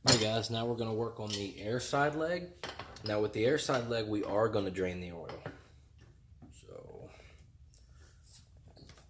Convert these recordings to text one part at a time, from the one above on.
Alright guys, now we're going to work on the air side leg. Now with the air side leg, we are going to drain the oil. So,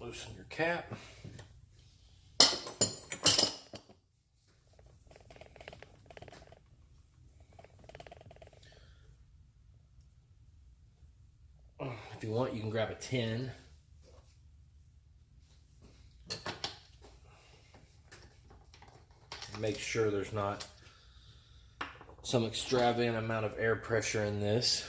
loosen your cap. If you want, you can grab a tin. Make sure there's not some extravagant amount of air pressure in this.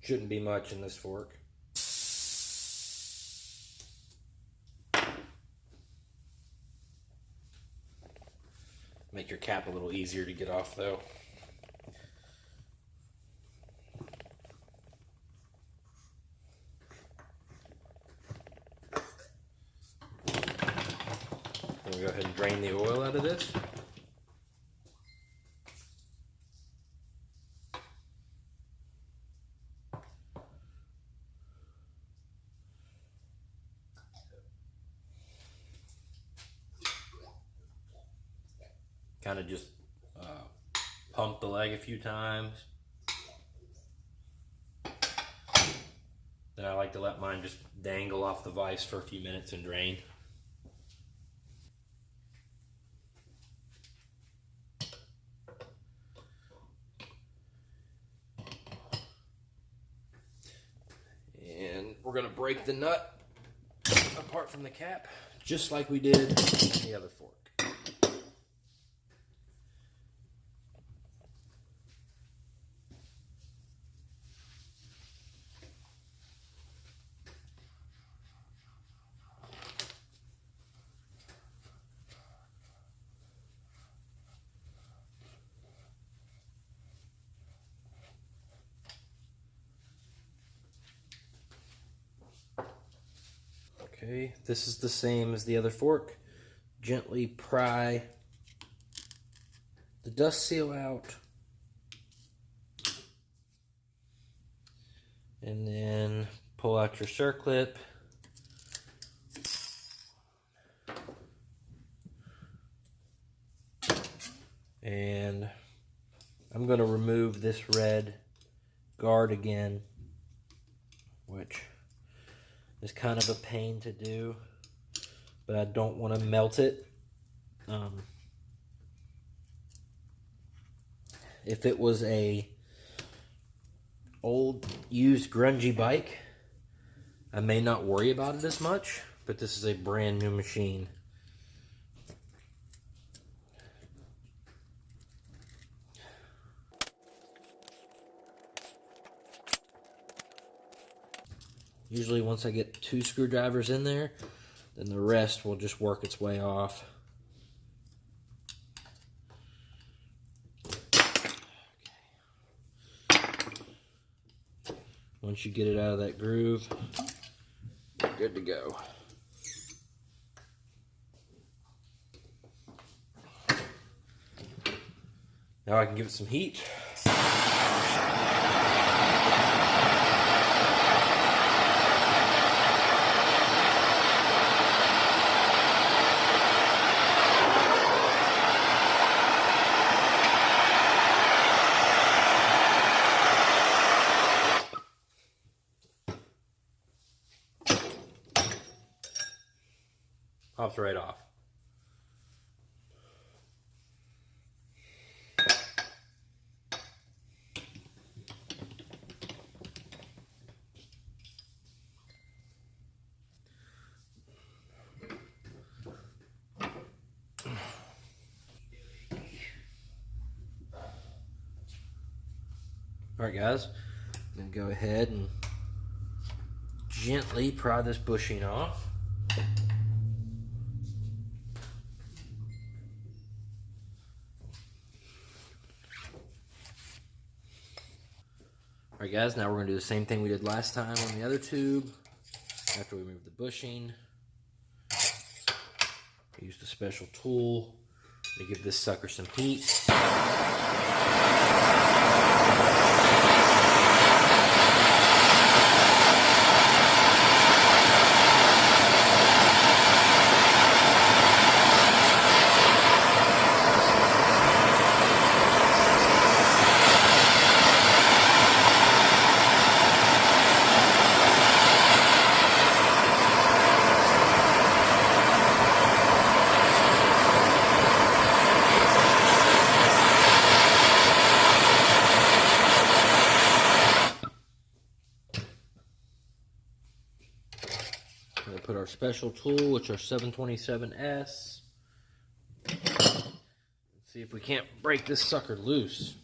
Shouldn't be much in this fork. Make your cap a little easier to get off though. We'll go ahead and drain the oil out of this. Kind of just pump the leg a few times. Then I like to let mine just dangle off the vise for a few minutes and drain. And we're going to break the nut apart from the cap, just like we did on the other fork. Okay, this is the same as the other fork. Gently pry the dust seal out. And then pull out your circlip. And I'm going to remove this red guard again, which is kind of a pain to do, but I don't want to melt it. If it was a old used grungy bike, I may not worry about it as much, but this is a brand new machine. Usually once I get 2 screwdrivers in there, then the rest will just work its way off. Once you get it out of that groove, you're good to go. Now I can give it some heat. Pops right off. Alright guys, I'm going to go ahead and gently pry this bushing off. Alright guys, now we're going to do the same thing we did last time on the other tube. After we remove the bushing, use the special tool to give this sucker some heat. special tool, which are 727S. Let's see if we can't break this sucker loose.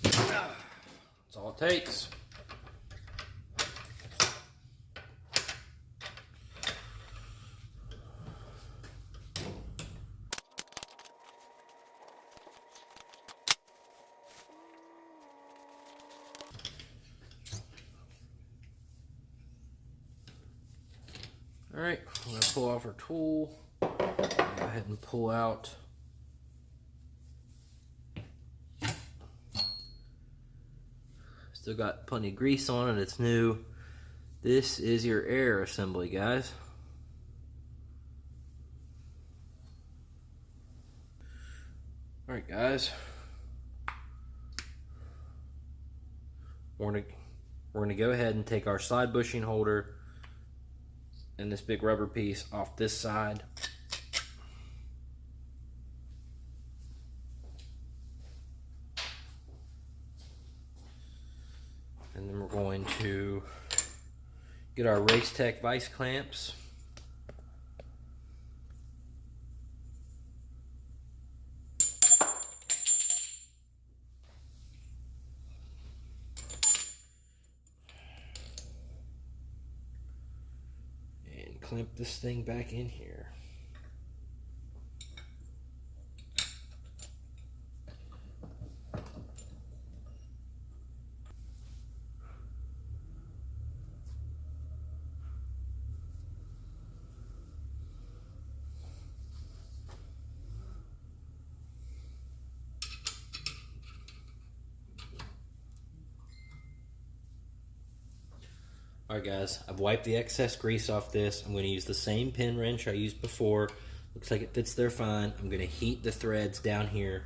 That's all it takes. All right, I'm gonna pull off our tool. Go ahead and pull out still got plenty of grease on it, it's new. This is your air assembly, guys. Alright guys, we're gonna go ahead and take our side bushing holder and this big rubber piece off this side. And then we're going to get our Race Tech vice clamps. And clamp this thing back in here. Alright guys, I've wiped the excess grease off this. I'm going to use the same pin wrench I used before. Looks like it fits there fine. I'm going to heat the threads down here.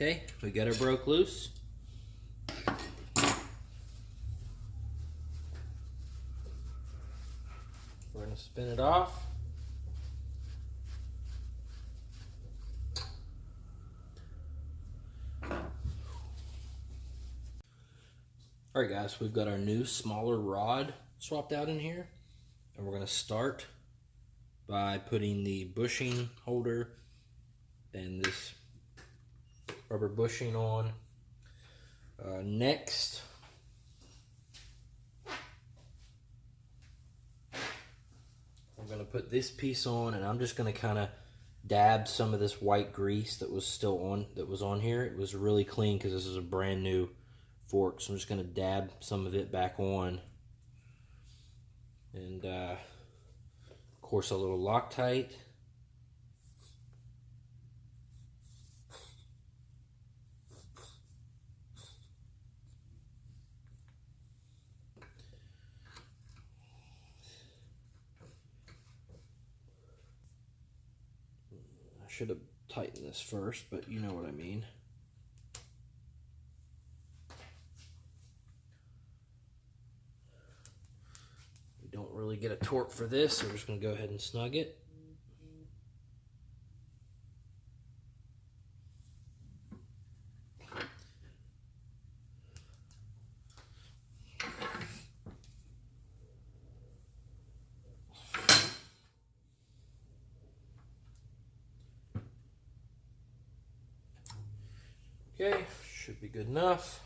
Okay, we got her broke loose. We're going to spin it off. Alright guys, we've got our new smaller rod swapped out in here. And we're going to start by putting the bushing holder and this rubber bushing on. Next, I'm going to put this piece on, and I'm just going to kind of dab some of this white grease that was on here. It was really clean because this is a brand new fork, so I'm just going to dab some of it back on, and of course a little Loctite. Should have tightened this first, but you know what I mean. We don't really get a torque for this, so we're just going to go ahead and snug it. Okay, should be good enough.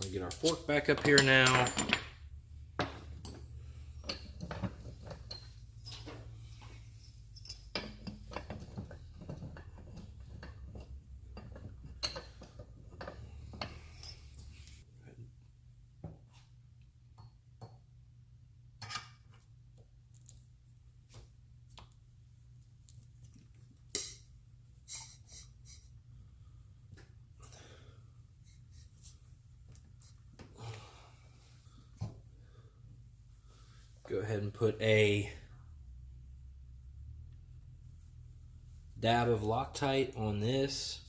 We'll get our fork back up here now. Go ahead and put a dab of Loctite on this.